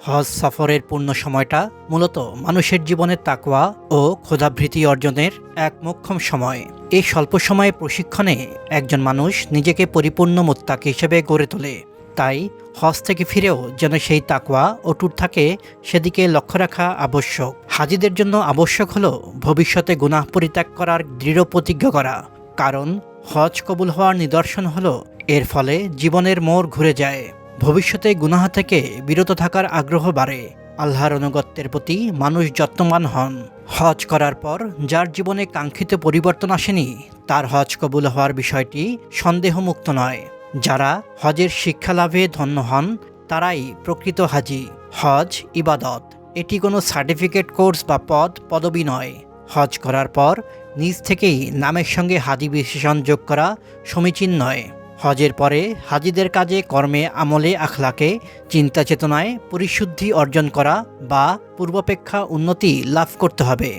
হজ সফরের পূর্ণ সময়টা মূলত মানুষের জীবনের তাকওয়া ও ক্ষুধাবৃত্তি অর্জনের এক মোক্ষম সময়। এই স্বল্প সময়ে প্রশিক্ষণে একজন মানুষ নিজেকে পরিপূর্ণ মুত্তাকি হিসেবে গড়ে তোলে। তাই হজ থেকে ফিরেও যেন সেই তাকওয়া অটুট থাকে, সেদিকে লক্ষ্য রাখা আবশ্যক। হাজিদের জন্য আবশ্যক হলো ভবিষ্যতে গুনাহ পরিত্যাগ করার দৃঢ় প্রতিজ্ঞা করা, কারণ হজ কবুল হওয়ার নিদর্শন হলো এর ফলে জীবনের মোড় ঘুরে যায়, ভবিষ্যতে গুনাহ থেকে বিরত থাকার আগ্রহ বাড়ে, আল্লাহর আনুগত্যের প্রতি মানুষ যত্নবান হন। হজ করার পর যার জীবনে কাঙ্ক্ষিত পরিবর্তন আসেনি, তার হজ কবুল হওয়ার বিষয়টি সন্দেহমুক্ত নয়। যারা হজের শিক্ষা লাভে ধন্য হন তারাই প্রকৃত হাজি। হজ ইবাদত, এটি কোনো সার্টিফিকেট কোর্স বা পদবি নয়। হজ করার পর নিজ থেকেই নামের সঙ্গে হাজি বিশেষণ যোগ করা সমীচীন নয়। হজের পরে হাজিদের কাজে, কর্মে, আমলে, আখলাকে, চিন্তা চেতনায় পরিশুদ্ধি অর্জন করা বা পূর্বাপেক্ষা উন্নতি লাভ করতে হবে।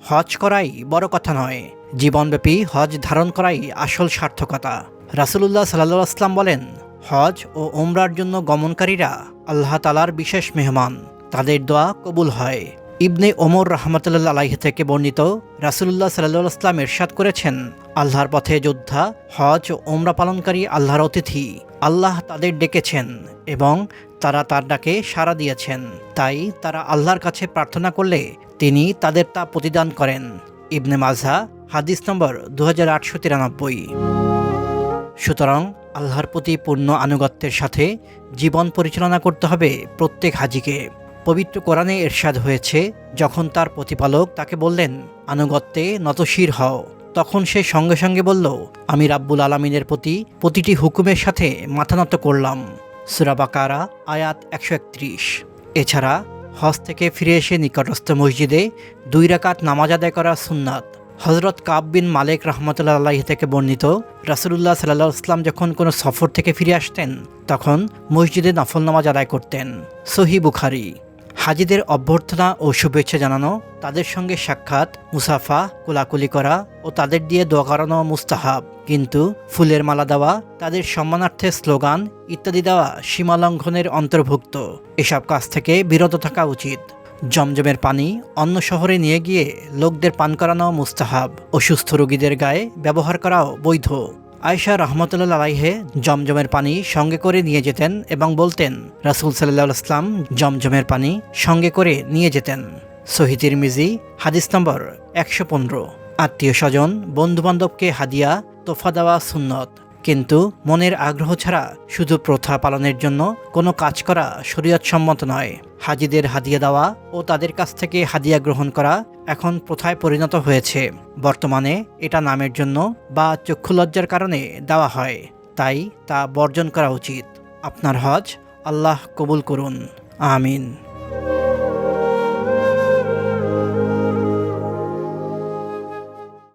হজ করাই বড় কথা নয়, জীবনব্যাপী হজ ধারণ করাই আসল সার্থকতা। রাসূলুল্লাহ সাল্লাল্লাহু আলাইহি ওয়াসাল্লাম বলেন, হজ ও উমরার জন্য গমনকারীরা আল্লাহ তাআলার বিশেষ মেহমান, তাদের দোয়া কবুল হয়। ইবনে ওমর রাহমাতুল্লাহ আলাইহি থেকে বর্ণিত, রাসূলুল্লাহ সাল্লাল্লাহু আলাইহি ওয়াসাল্লাম ইরশাদ করেছেন, আল্লাহর পথে যোদ্ধা, হজ ও উমরা পালনকারী আল্লাহর অতিথি। আল্লাহ তাদের ডেকেছেন এবং তারা তার ডাকে সাড়া দিয়েছেন, তাই তারা আল্লাহর কাছে প্রার্থনা করলে তিনি তাদের তা প্রতিদান করেন। ইবনে মাজাহ, হাদিস নম্বর 2893। সুতরাং আল্লাহর প্রতি পূর্ণ আনুগত্যের সাথে জীবন পরিচালনা করতে হবে প্রত্যেক হাজিকে। পবিত্র কোরআনে ইরশাদ হয়েছে, যখন তার প্রতিপালক তাকে বললেন, আনুগত্যে নতশির হও, তখন সে সঙ্গে সঙ্গে বলল, আমি রাব্বুল আলামিনের প্রতি প্রতিটি হুকুমের সাথে মাথা নত করলাম। সূরা বাকারা আয়াত 131। এছাড়া হজ থেকে ফিরে এসে নিকটস্থ মসজিদে 2 রাকাত নামাজ আদায় করা সুন্নাত। হযরত কাব বিন মালিক রাহমাতুল্লাহ আলাইহি থেকে বর্ণিত, রাসূলুল্লাহ সাল্লাল্লাহু আলাইহি ওয়াসাল্লাম যখন কোনো সফর থেকে ফিরে আসতেন তখন মসজিদে নফল নামাজ আদায় করতেন। সহিহ বুখারী। হাজিদের অভ্যর্থনা ও শুভেচ্ছা জানানো, তাদের সঙ্গে সাক্ষাৎ, মুসাফা, কোলাকুলি করা ও তাদের দিয়ে দোয়া করানো মুস্তাহাব, কিন্তু ফুলের মালা দেওয়া, তাদের সম্মানার্থে স্লোগান ইত্যাদি দেওয়া সীমালঙ্ঘনের অন্তর্ভুক্ত। এসব কাজ থেকে বিরত থাকা উচিত। জমজমের পানি অন্য শহরে নিয়ে গিয়ে লোকদের পান করানো মুস্তাহাব। অসুস্থ রোগীদের গায়ে ব্যবহার করাও বৈধ। আয়েশা রাহমাতুল্লাহ আলাইহি জমজমের পানি সঙ্গে করে নিয়ে যেতেন এবং বলতেন, রাসূল সাল্লাল্লাহু আলাইহি ওয়াসাল্লাম জমজমের পানি সঙ্গে করে নিয়ে যেতেন। সহিহ তিরমিজি, হাদিস নম্বর 115। আত্মীয় স্বজন, বন্ধুবান্ধবকে হাদিয়া, তোফা দেওয়া সুন্নত, কিন্তু মনের আগ্রহ ছাড়া শুধু প্রথা পালনের জন্য কোনো কাজ করা শরীয়ত সম্মত নয়। হাজিদের হাদিয়া দেওয়া ও তাদের কাছ থেকে হাদিয়া গ্রহণ করা এখন প্রথায় পরিণত হয়েছে। বর্তমানে এটা নামের জন্য বা চক্ষুলজ্জার কারণে দেওয়া হয়, তাই তা বর্জন করা উচিত। আপনার হজ আল্লাহ কবুল করুন, আমিন।